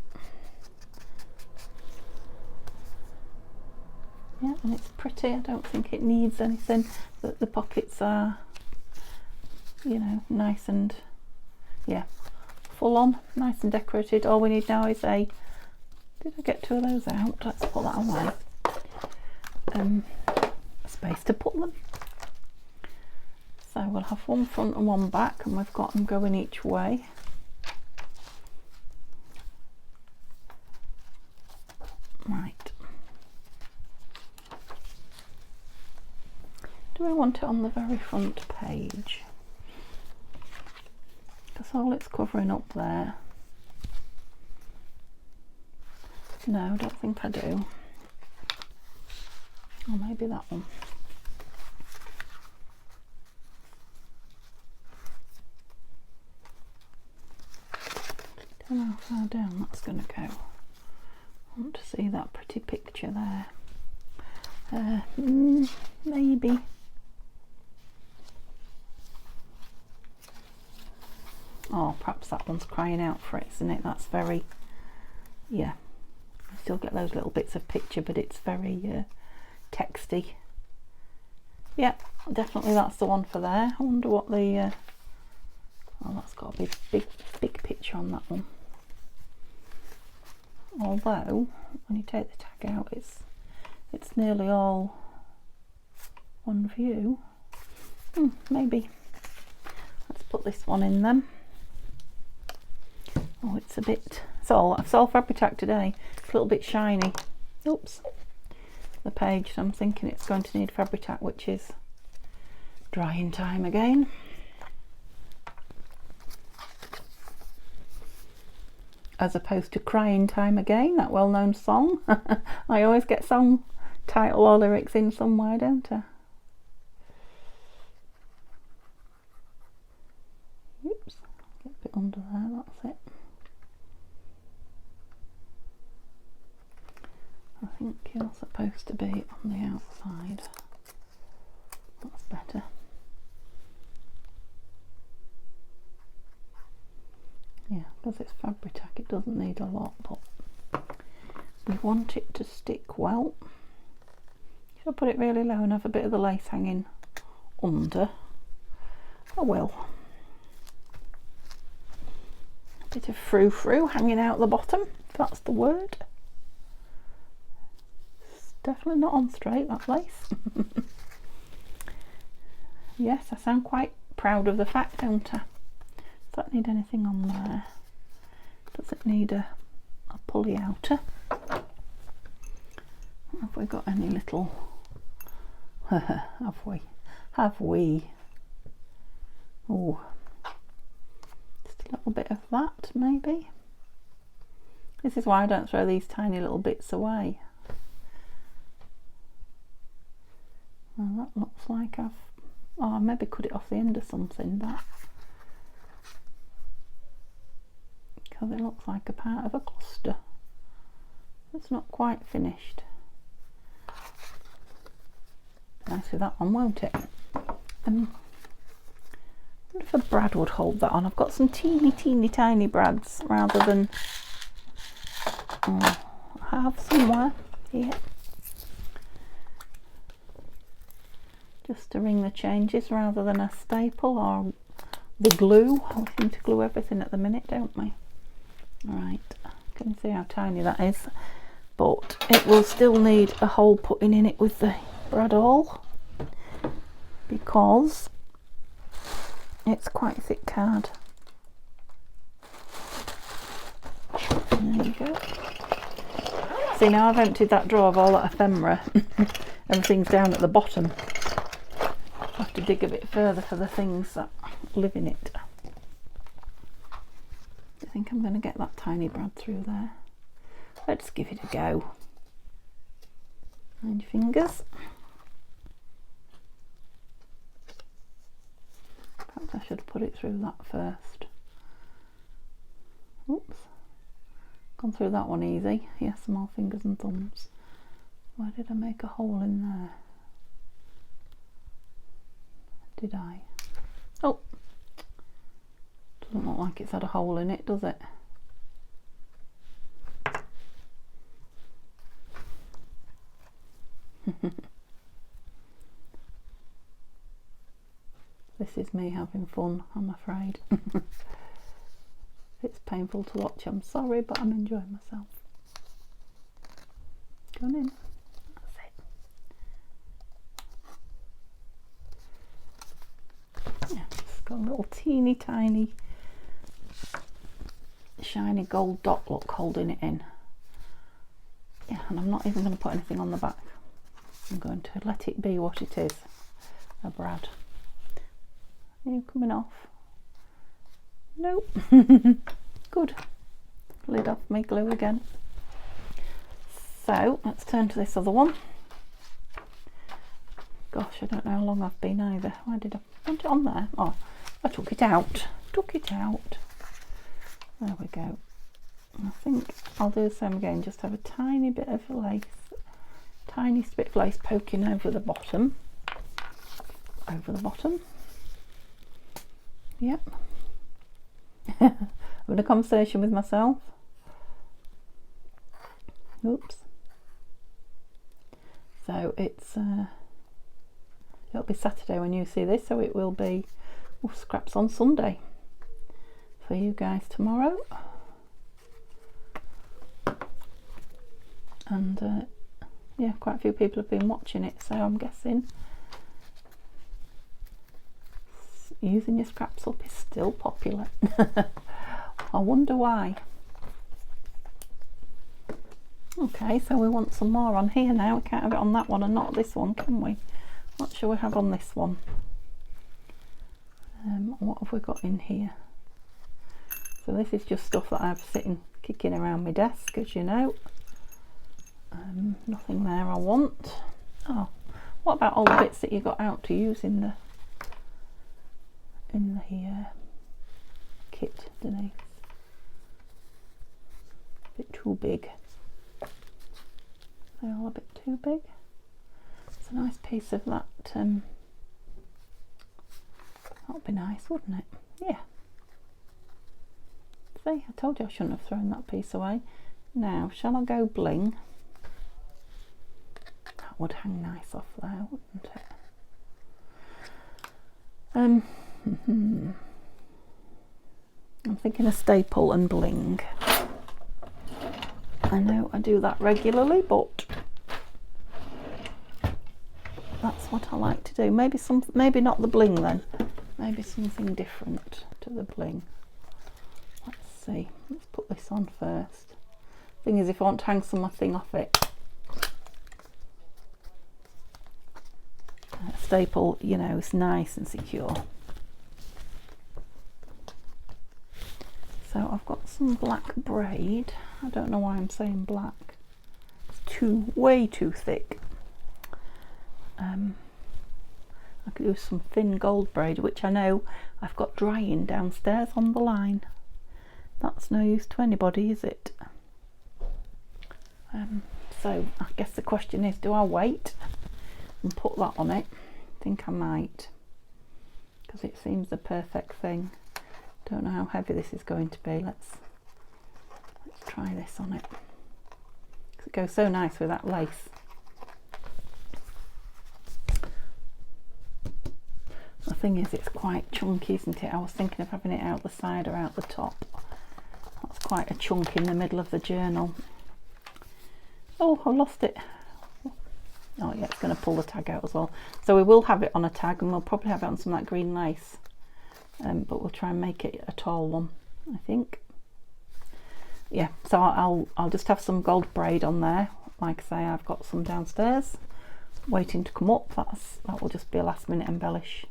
Yeah, and it's pretty. I don't think it needs anything. The pockets are, you know, nice and, yeah, full on, nice and decorated. All we need now is a, did I get two of those out? Let's put that away. A space to put them. So we'll have one front and one back, and we've got them going each way. Right. Do I want it on the very front page? Because all it's covering up there. No, I don't think I do. Or maybe that one. Don't know how far down that's going to go. I want to see that pretty picture there. Maybe. Oh, perhaps that one's crying out for it, isn't it? That's very, yeah. I still get those little bits of picture, but it's very texty. Yeah, definitely that's the one for there. I wonder what the, oh, that's got a big picture on that one. Although, when you take the tag out, it's nearly all one view. Maybe. Let's put this one in then. Oh, it's a bit, it's all Fabri-Tac today. It's a little bit shiny. Oops. The page, so I'm thinking it's going to need Fabri-Tac, which is drying time again. As opposed to crying time again, that well-known song. I always get song title or lyrics in somewhere, don't I? Oops, get a bit under there, that's it. I think you're supposed to be on the outside. That's better. Yeah, because it's Fabri-Tac, it doesn't need a lot, but we want it to stick well. Should I put it really low and have a bit of the lace hanging under? I will. A bit of frou-frou hanging out the bottom, if that's the word. It's definitely not on straight, that lace. Yes, I sound quite proud of the fact, don't I? Does that need anything on there? Does it need a pulley outer? Have we got any little... Have we? Oh, just a little bit of that maybe. This is why I don't throw these tiny little bits away. Well, that looks like I've... Oh, I maybe cut it off the end of something, that. Because it looks like a part of a cluster. It's not quite finished. Nice with that one, won't it? I wonder if a brad would hold that on. I've got some teeny tiny brads rather than... Oh, I have somewhere here. Just to ring the changes rather than a staple or the glue. We seem to glue everything at the minute, don't we? Right, Can you see how tiny that is? But it will still need a hole putting in it with the brad awl, because it's quite a thick card. There you go. See, now I've emptied that drawer of all that ephemera. Everything's down at the bottom. I have to dig a bit further for the things that live in it. I think I'm going to get that tiny brad through there. Let's give it a go. Mind your fingers. Perhaps I should put it through that first. Oops. Gone through that one easy. Yes, small fingers and thumbs. Why did I make a hole in there? Did I? Oh! Doesn't look like it's had a hole in it, does it? This is me having fun, I'm afraid. It's painful to watch, I'm sorry, but I'm enjoying myself. Go on in. That's it. Yeah, it's got a little teeny tiny shiny gold dot look holding it in. Yeah, and I'm not even going to put anything on the back. I'm going to let it be what it is, a brad. Are you coming off? Nope. Good. Lid off my glue again. So let's turn to this other one. Gosh, I don't know how long I've been either. Why did I put it on there? Oh, I took it out. Took it out. There we go. I think I'll do the same again. Just have a tiny bit of lace, tiny bit of lace poking over the bottom. Over the bottom. Yep. Having a conversation with myself. Oops. So it's it'll be Saturday when you see this, so it will be scraps on Sunday for you guys tomorrow. And yeah, quite a few people have been watching it, so I'm guessing using your scraps up is still popular. I wonder why. Okay, so we want some more on here now. We can't have it on that one and not this one, can we? What shall we have on this one? What have we got in here? So this is just stuff that I've sitting kicking around my desk, as you know. Nothing there I want. Oh, what about all the bits that you got out to use in the kit, Denise? A bit too big. They're all a bit too big. It's a nice piece of that. That would be nice, wouldn't it? Yeah. See, I told you I shouldn't have thrown that piece away. Now, shall I go bling? That would hang nice off there, wouldn't it? I'm thinking a staple and bling. I know I do that regularly, but that's what I like to do. Maybe not the bling then. Maybe something different to the bling. Let's see. Let's put this on first. Thing is, if I want to hang something off it, a staple, you know, is nice and secure. So I've got some black braid. I don't know why I'm saying black. It's way too thick. I could use some thin gold braid, which I know I've got drying downstairs on the line. That's no use to anybody, is it? So I guess the question is, do I wait and put that on it? I think I might, because it seems the perfect thing. Don't know how heavy this is going to be. Let's try this on it, because it goes so nice with that lace. The thing is, it's quite chunky, isn't it? I was thinking of having it out the side or out the top. That's quite a chunk in the middle of the journal. Oh, I lost it. Oh yeah, it's going to pull the tag out as well. So we will have it on a tag, and we'll probably have it on some of that green lace. But we'll try and make it a tall one, I think. Yeah, so I'll just have some gold braid on there. Like I say, I've got some downstairs waiting to come up. That will just be a last minute embellish.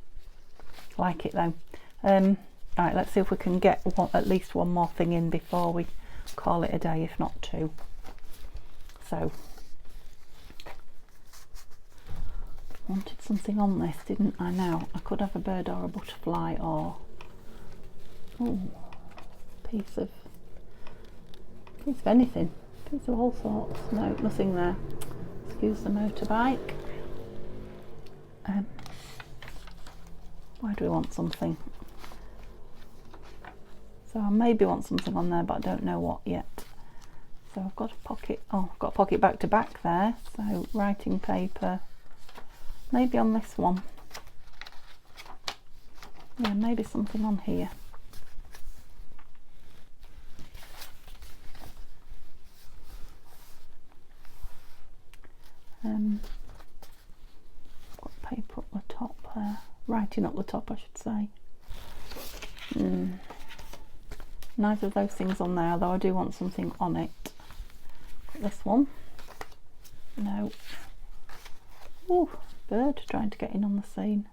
Like it though. Right, let's see if we can get at least one more thing in before we call it a day, if not two. So, wanted something on this, didn't I? Now I could have a bird or a butterfly, or piece of anything, piece of all sorts. No, nothing there. Excuse the motorbike. Why do we want something? So I maybe want something on there, but I don't know what yet. So I've got a pocket. Oh, I've got a pocket back to back there. So writing paper. Maybe on this one. Yeah, maybe something on here. Got paper up the top there. Writing up the top, I should say. Neither of those things on there, though I do want something on it. Got this one. No. Ooh, bird trying to get in on the scene.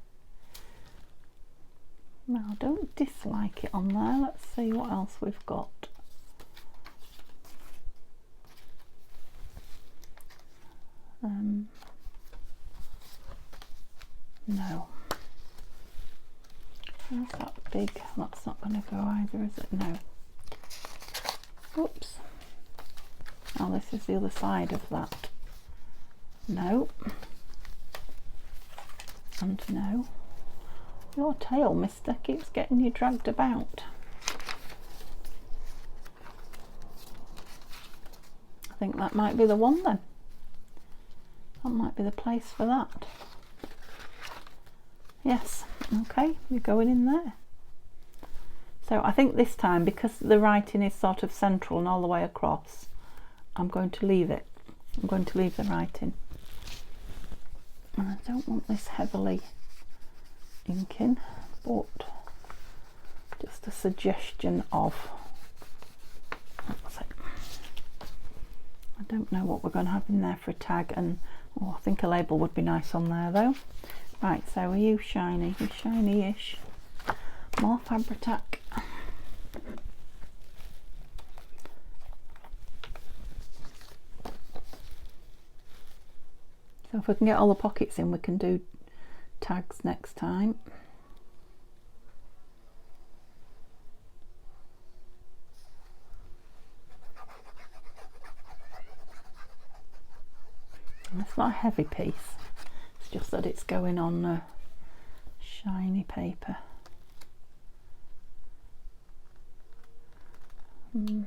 No, I don't dislike it on there. Let's see what else we've got. No. How's that big? That's not going to go either, is it? No. Oops. Oh, this is the other side of that. No. And no. Your tail, mister, keeps getting you dragged about. I think that might be the one then. That might be the place for that. Yes, okay, you're going in there. So I think this time, because the writing is sort of central and all the way across, I'm going to leave it. I'm going to leave the writing. And I don't want this heavily inking, but just a suggestion of, I don't know what we're going to have in there for a tag, and I think a label would be nice on there though. Right, so are you shiny? You're shiny-ish. More Fabri-Tac. So if we can get all the pockets in, we can do tags next time. And it's not a heavy piece. It's just that it's going on shiny paper. Yep.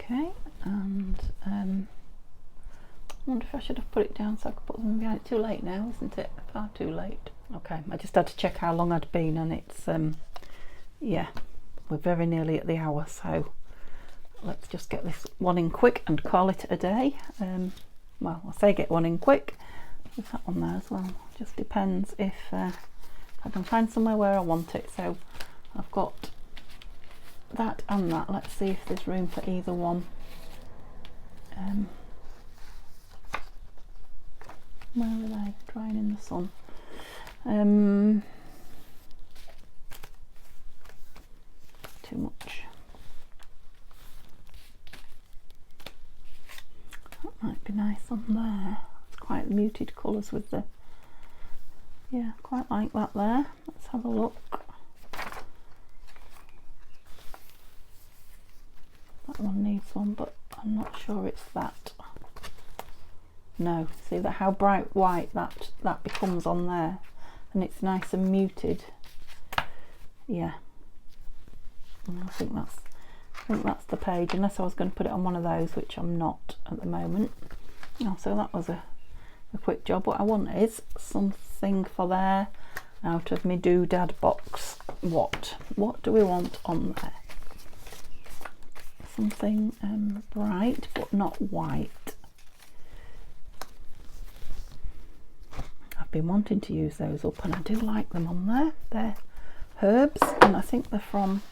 Okay, and I wonder if I should have put it down so I could put them behind. Too late now, isn't it? Far too late. Okay, I just had to check how long I'd been, and it's yeah, we're very nearly at the hour, so let's just get this one in quick and call it a day. Well, I say get one in quick. There's that one there as well. Just depends if I can find somewhere where I want it. So I've got that and that. Let's see if there's room for either one. Where are they? Drying in the sun. Too much. That might be nice on there. It's quite muted colours with the, yeah, quite like that there. Let's have a look. That one needs one, but I'm not sure it's that. No, see that how bright white that becomes on there, and it's nice and muted. Yeah, and I think that's the page, unless I was going to put it on one of those, which I'm not at the moment. Oh, so that was a quick job. What I want is something for there out of my doodad box. What do we want on there? Something bright but not white. I've been wanting to use those up and I do like them on there. They're herbs and I think they're from,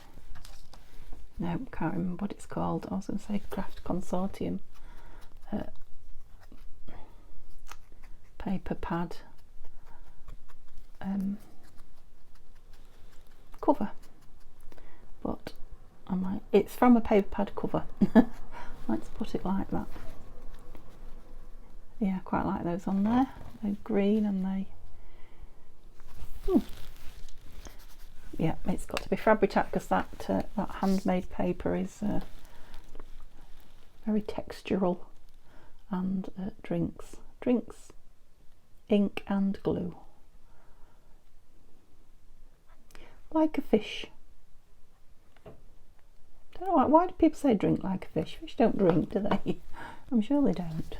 no, can't remember what it's called. I was going to say Craft Consortium. Paper pad cover, but I might, it's from a paper pad cover. Let's put it like that. Yeah, I quite like those on there. They're green and they yeah, it's got to be Fabric-Tac because that handmade paper is very textural and drinks ink and glue like a fish. Don't know why do people say drink like a fish? Fish don't drink, do they? I'm sure they don't.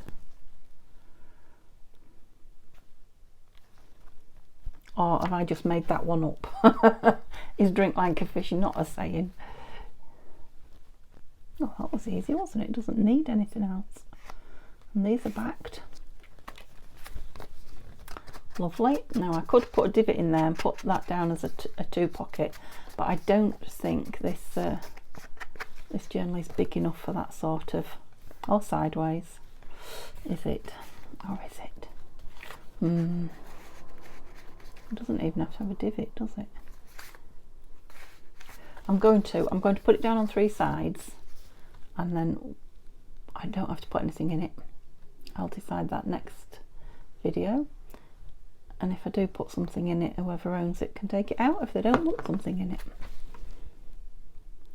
Or have I just made that one up? Is drink like a fish not a saying? Oh, that was easy, wasn't it? It doesn't need anything else. And these are backed. Lovely. Now I could put a divot in there and put that down as a two pocket, but I don't think this this journal is big enough for that sort of, or sideways. Is it? Or is it? It doesn't even have to have a divot, does it? I'm going to put it down on 3 sides and then I don't have to put anything in it. I'll decide that next video. And if I do put something in it, whoever owns it can take it out if they don't want something in it.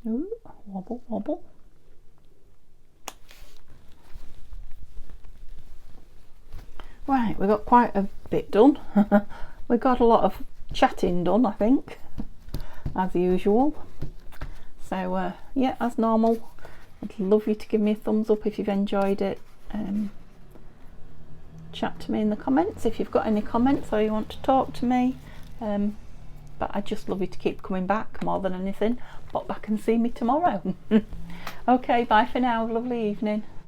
Ooh, wobble, wobble. Right, we got quite a bit done. We got a lot of chatting done, I think, as usual. So yeah, as normal, I'd love you to give me a thumbs up if you've enjoyed it. Chat to me in the comments if you've got any comments or you want to talk to me. But I'd just love you to keep coming back more than anything. Pop back and see me tomorrow. Okay, bye for now. Lovely evening.